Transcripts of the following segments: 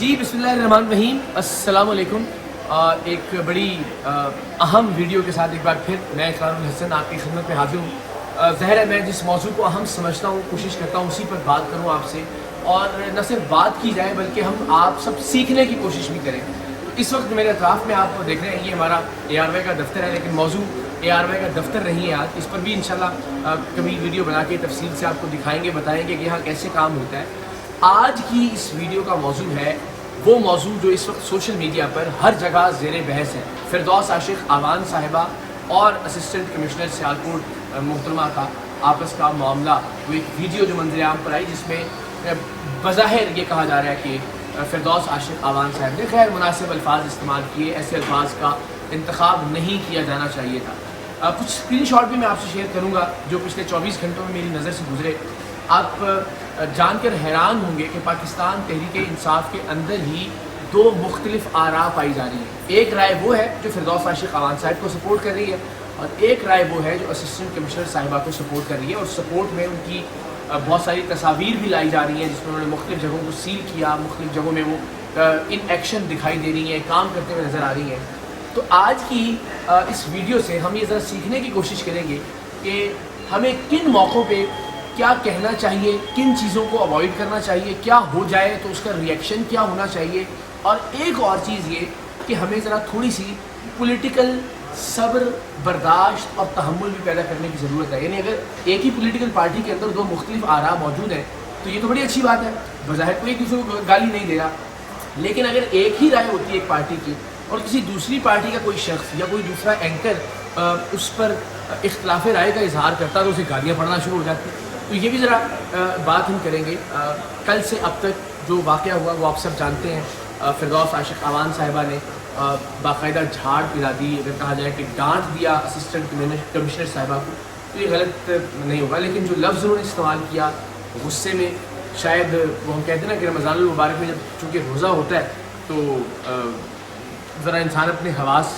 جی बिस्मिल्लाहिर्रहमानिर्रहीम अस्सलाम वालेकुम। एक बड़ी अहम वीडियो के साथ एक बार फिर मैं इकरारुल हसन आपकी खिदमत में हाजिर हूँ। ज़ाहिर है मैं जिस मौजू को अहम समझता हूँ कोशिश करता हूँ उसी पर बात करूँ आपसे, और न सिर्फ बात की जाए बल्कि हम आप सब सीखने की कोशिश भी करें। तो इस वक्त मेरे अतराफ़ में आप देख रहे हैं ये हमारा ARY का दफ्तर है, लेकिन मौजू ARY का दफ्तर नहीं है आज। इस पर भी इंशाल्लाह कभी वीडियो बना के तफसील से आपको दिखाएंगे, बताएंगे कि यहाँ कैसे काम होता है। आज की इस वीडियो का मौजू है वो मौजू जो इस वक्त सोशल मीडिया पर हर जगह ज़ेर बहस है। फिरदौस आशिक आवान साहिबा और असिस्टेंट कमिश्नर सियालकोट मोहतरमा का आपस का मामला, वो एक वीडियो जो मंजर आम पर आई जिसमें बज़ाहिर ये कहा जा रहा है कि फिरदौस आशिक आवान साहब ने गैर मुनासिब अल्फाज इस्तेमाल किए, ऐसे अल्फाज का इंतखाब नहीं किया जाना चाहिए था। कुछ स्क्रीनशॉट भी मैं आपसे शेयर करूँगा जो पिछले 24 घंटों में मेरी नज़र से गुजरे। आप जानकर हैरान होंगे कि पाकिस्तान तहरीक इंसाफ के अंदर ही दो मुख्तलिफ आरा पाई जा रही हैं। एक राय वो है जो फिरदौस आशिक आवान साहब को सपोर्ट कर रही है, और एक राय वो है जो असिस्टेंट कमिश्नर साहिबा को सपोर्ट कर रही है। और सपोर्ट में उनकी बहुत सारी तस्वीर भी लाई जा रही हैं जिसमें उन्होंने मुख्तलिफ जगहों को सील किया, मुख्तलिफ जगहों में वो इन एक्शन दिखाई दे रही हैं, काम करते हुए नज़र आ रही हैं। तो आज की इस वीडियो से हम ये ज़रा सीखने की कोशिश करेंगे कि हमें किन मौक़ों पर क्या कहना चाहिए, किन चीज़ों को अवॉइड करना चाहिए, क्या हो जाए तो उसका रिएक्शन क्या होना चाहिए। और एक और चीज़ ये कि हमें ज़रा थोड़ी सी पॉलिटिकल सब्र, बर्दाश्त और तहम्मुल भी पैदा करने की ज़रूरत है। यानी अगर एक ही पॉलिटिकल पार्टी के अंदर दो मुख्तलिफ आरा मौजूद हैं तो ये तो बड़ी अच्छी बात है, बज़ाहिर कोई एक दूसरे को गाली नहीं दे रहा। लेकिन अगर एक ही राय होती है एक पार्टी की और किसी दूसरी पार्टी का कोई शख्स या कोई दूसरा एंकर उस पर इख्तलाफ राय का इजहार करता है तो उसे गालियाँ पढ़ना शुरू हो जाती है। तो ये भी ज़रा बात हम करेंगे। कल से अब तक जो वाक़या हुआ वो आप सब जानते हैं। फिरदौस आशिक आवान साहिबा ने बाकायदा झाड़ पिला दी, अगर कहा जाए कि डांट दिया असिस्टेंट कमिश्नर साहिबा को, तो ये गलत नहीं होगा। लेकिन जो लफ्ज़ उन्होंने इस्तेमाल किया गुस्से में, शायद वो हम कहते हैं ना कि रमज़ानुल मुबारक में जब चूँकि रोज़ा होता है तो ज़रा इंसान अपने हवास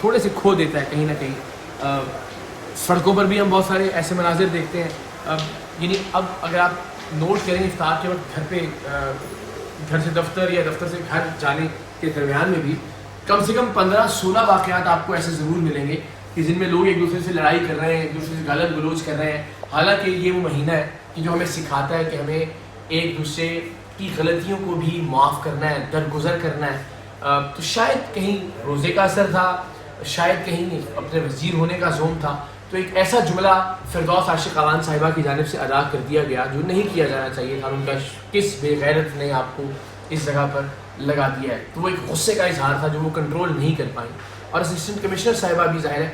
थोड़े से खो देता है कहीं ना कहीं। सड़कों पर भी हम बहुत सारे ऐसे मनाजिर देखते हैं। यानी अब अगर आप नोट करें इफ्तार के वक्त घर से दफ्तर या दफ्तर से घर जाने के दरमियान में भी कम से कम 15-16 वाक़यात आपको ऐसे ज़रूर मिलेंगे कि जिनमें लोग एक दूसरे से लड़ाई कर रहे हैं, एक दूसरे से गालन गलोच कर रहे हैं। हालांकि ये वो महीना है कि जो हमें सिखाता है कि हमें एक दूसरे की गलतियों को भी माफ़ करना है, दरगुजर करना है। तो शायद कहीं रोज़े का असर था, शायद कहीं अपने वज़ीर होने का ज़ोम था, तो एक ऐसा जुमला फिरदौस आशिक आवान साहिबा की जानिब से अदा कर दिया गया जो नहीं किया जाना चाहिए था। उनका किस बेगैरत ने आपको इस जगह पर लगा दिया है, तो वो एक गुस्से का इजहार था जो वो कंट्रोल नहीं कर पाई। और असिस्टेंट कमिश्नर साहिबा भी ज़ाहिर है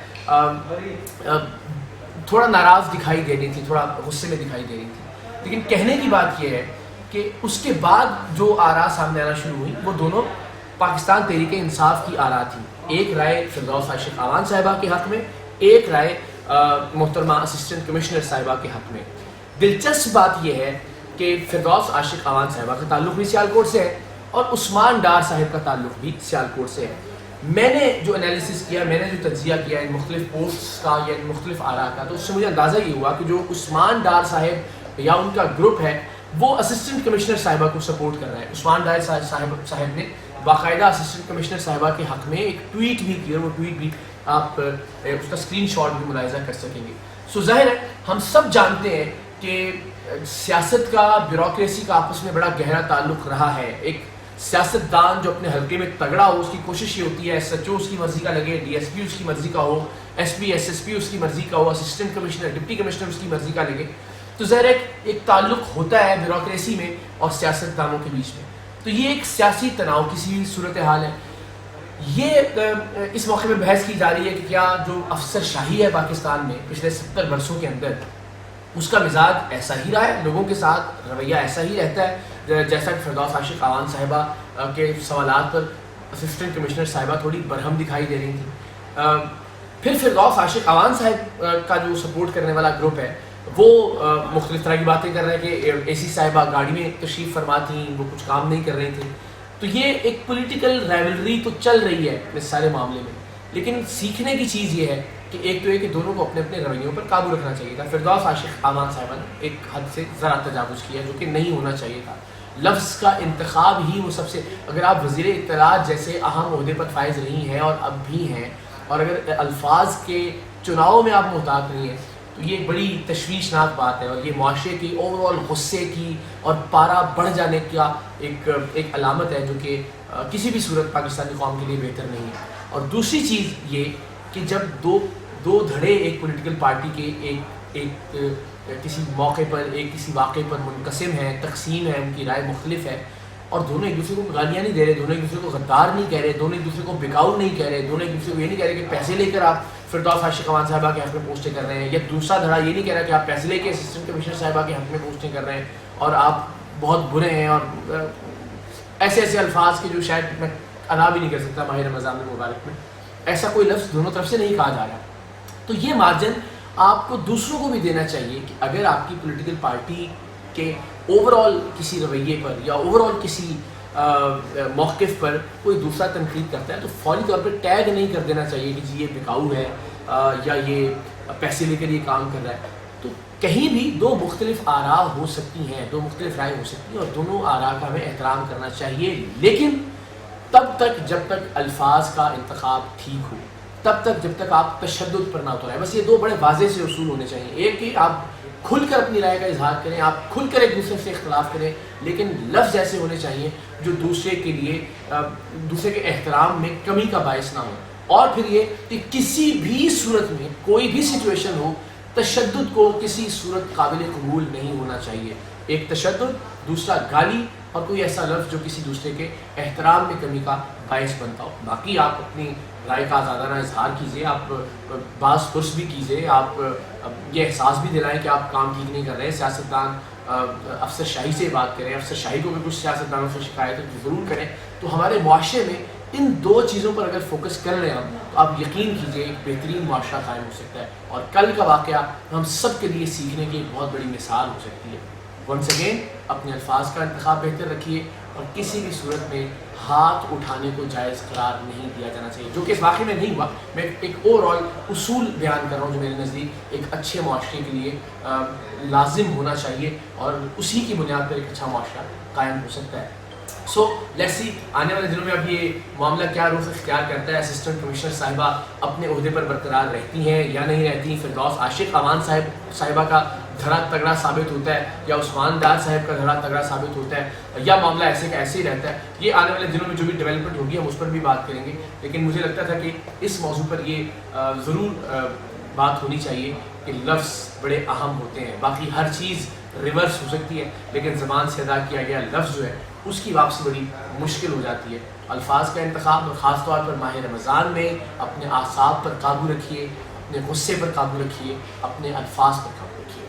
थोड़ा नाराज़ दिखाई दे रही थी, थोड़ा गुस्से में दिखाई दे रही थी। लेकिन कहने की बात यह है कि उसके बाद जो आरा सामने आना शुरू हुई वो दोनों पाकिस्तान तहरीक इंसाफ की आरा थी। एक राय फिरदौस आशिक आवान साहिबा के हक़ में, एक राय मोहतरमा असिस्टेंट कमिश्नर साहिबा के हक़ में। दिलचस्प बात यह है कि फिरदौस आशिक आवान साहिबा का ताल्लुक़ भी सियालकोट से है और उस्मान डार साहिब का ताल्लुक़ भी सियालकोट से है। मैंने जो एनालिसिस किया, मैंने जो तज्ज़िया किया इन मुख्तलिफ पोस्ट्स का या इन मुख्तलिफ आरा का, तो उससे मुझे अंदाज़ा ये हुआ कि जो उस्मान डार साहिब या उनका ग्रुप है वो असिस्टेंट कमिश्नर साहिबा को सपोर्ट कर रहा है। उस्मान डार साहिब ने बाकायदा असिस्टेंट कमिश्नर साहिबा के हक़ में एक ट्वीट भी किया, वो ट्वीट भी आप उसका स्क्रीनशॉट भी मुलाहिज़ा कर सकेंगे। सो ज़ाहिर है हम सब जानते हैं कि सियासत का, ब्यूरोक्रेसी का आपस में बड़ा गहरा ताल्लुक़ रहा है। एक सियासतदान जो अपने हल्के में तगड़ा हो उसकी कोशिश ये होती है SHO उसकी मर्ज़ी का लगे, DSP उसकी मर्ज़ी का हो, SP SSP उसकी मर्ज़ी का हो, असिस्टेंट कमिश्नर डिप्टी कमिश्नर उसकी मर्ज़ी का लगे। तो ज़ाहिर एक ताल्लुक़ होता है ब्यूरोक्रेसी में और सियासतदानों के बीच में। तो ये एक सियासी तनाव की सी सूरत हाल है। ये इस मौके में बहस की जा रही है कि क्या जो अफसर शाही है पाकिस्तान में पिछले 70 वर्षों के अंदर उसका मिजाज ऐसा ही रहा है, लोगों के साथ रवैया ऐसा ही रहता है जैसा कि फिरदौस आशिक आवान साहिबा के सवालात पर असिस्टेंट कमिश्नर साहिबा थोड़ी बरहम दिखाई दे रही थी। फिर फिरदौस आशिक आवान साहिब का जो सपोर्ट करने वाला ग्रुप है वो मुख्तलिफ तरह की बातें कर रहे हैं कि AC साहिबा गाड़ी में तशरीफ़ फरमा थी, वो कुछ काम नहीं कर रही थी। तो ये एक पॉलिटिकल राइवलरी तो चल रही है इस सारे मामले में। लेकिन सीखने की चीज़ ये है कि एक तो ये कि दोनों को अपने अपने रवैयों पर काबू रखना चाहिए था। फिरदौस आशिक आवान साहिबा ने एक हद से ज़रा तजावुज़ किया जो कि नहीं होना चाहिए था। لفظ کا انتخاب ہی وہ سب سے، اگر آپ وزیر اطلاعات جیسے اہم عہدے پر فائز رہی ہیں اور اب بھی ہیں، اور اگر الفاظ کے چناؤ میں آپ محتاط نہیں ہیں، تو یہ بڑی تشویشناک بات ہے، اور یہ معاشرے کی اوور آل غصے کی اور پارا بڑھ جانے کا ایک علامت ہے، جو کہ کسی بھی صورت پاکستانی قوم کے لیے بہتر نہیں ہے۔ اور دوسری چیز یہ کہ جب دو دھڑے ایک پولیٹیکل پارٹی کے ایک کسی موقع پر کسی واقعے پر منقسم ہیں، تقسیم ہے، ان کی رائے مختلف ہے، اور دونوں ایک دوسرے کو گالیاں نہیں دے رہے، دونوں ایک دوسرے کو غدار نہیں کہہ رہے، دونوں ایک دوسرے کو بکاؤ نہیں کہہ رہے، دونوں ایک دوسرے کو یہ نہیں کہہ رہے کہ پیسے لے کر آپ فردوس عاشق امان صاحبہ کے حق میں پوسٹیں کر رہے ہیں، یا دوسرا دھڑا یہ نہیں کہہ رہا کہ آپ پیسے لے کے اسسٹنٹ کمشنر صاحبہ کے حق میں پوسٹیں کر رہے ہیں اور آپ بہت برے ہیں، اور ایسے الفاظ کے جو شاید میں ادا بھی نہیں کر سکتا ماہ رمضان المبارک میں، ایسا کوئی لفظ دونوں طرف سے نہیں کہا جا رہا۔ تو یہ مارجن آپ کو دوسروں کو بھی دینا چاہیے کہ اگر آپ کی پولیٹیکل پارٹی کے اوور آل کسی رویے پر یا اوور آل کسی موقف پر کوئی دوسرا تنقید کرتا ہے، تو فوری طور پہ ٹیگ نہیں کر دینا چاہیے کہ جی یہ بکاؤ ہے یا یہ پیسے لے کر یہ کام کر رہا ہے۔ تو کہیں بھی دو مختلف آراء ہو سکتی ہیں، دو مختلف رائے ہو سکتی ہیں، اور دونوں آراء کا ہمیں احترام کرنا چاہیے، لیکن تب تک جب تک الفاظ کا انتخاب ٹھیک ہو، تب تک جب تک آپ تشدد پر نہ اترائیں۔ بس یہ دو بڑے واضح سے اصول ہونے چاہیے، ایک کہ آپ کھل کر اپنی رائے کا اظہار کریں، آپ کھل کر ایک دوسرے سے اختلاف کریں، لیکن لفظ ایسے ہونے چاہیے جو دوسرے کے لیے دوسرے کے احترام میں کمی کا باعث نہ ہو۔ اور پھر یہ کہ کسی بھی صورت میں کوئی بھی سچویشن ہو، تشدد کو کسی صورت قابل قبول نہیں ہونا چاہیے۔ ایک تشدد، دوسرا گالی، اور کوئی ایسا لفظ جو کسی دوسرے کے احترام میں کمی کا باعث بنتا ہو۔ باقی آپ اپنی رائے کا آزادانہ اظہار کیجیے، آپ بعض پرس بھی کیجیے، آپ یہ احساس بھی دلائیں کہ آپ کام ٹھیک نہیں کر رہے ہیں، سیاستدان افسر شاہی سے بات کریں، افسر شاہی کو بھی کچھ سیاستدانوں سے شکایت ہے تو ضرور کریں۔ تو ہمارے معاشرے میں ان دو چیزوں پر اگر فوکس کر رہے ہیں ہم، تو آپ یقین کیجیے ایک بہترین معاشرہ قائم ہو سکتا ہے، اور کل کا واقعہ ہم سب کے لیے سیکھنے کی ایک بہت بڑی مثال ہو سکتی ہے۔ ونس اگین اپنے الفاظ کا انتخاب بہتر رکھیے، اور کسی بھی صورت میں ہاتھ اٹھانے کو جائز قرار نہیں دیا جانا چاہیے، جو کہ اس واقعے میں نہیں ہوا۔ میں ایک اوور آل اصول بیان کر رہا ہوں جو میرے نزدیک ایک اچھے معاشرے کے لیے لازم ہونا چاہیے، اور اسی کی بنیاد پر ایک اچھا معاشرہ قائم ہو سکتا ہے۔ سو لیٹس سی آنے والے دنوں میں اب یہ معاملہ کیا رخ اختیار کرتا ہے، اسسٹنٹ کمشنر صاحبہ اپنے عہدے پر برقرار رہتی ہیں یا نہیں رہتی، فردوس عاشق امان صاحبہ کا دھڑا تگڑا ثابت ہوتا ہے، یا عثمان ڈار صاحب کا دھڑا تگڑا ثابت ہوتا ہے، یا معاملہ ایسے کا ایسے ہی رہتا ہے۔ یہ آنے والے دنوں میں جو بھی ڈیولپمنٹ ہوگی ہم اس پر بھی بات کریں گے، لیکن مجھے لگتا تھا کہ اس موضوع پر یہ ضرور بات ہونی چاہیے کہ لفظ بڑے اہم ہوتے ہیں۔ باقی ہر چیز ریورس ہو سکتی ہے، لیکن زبان سے ادا کیا گیا لفظ جو ہے اس کی واپسی بڑی مشکل ہو جاتی ہے۔ الفاظ کا انتخاب، اور خاص طور پر ماہ رمضان میں اپنے اعصاب پر قابو رکھیے، اپنے غصے پر قابو رکھیے، اپنے الفاظ پر قابو رکھیے۔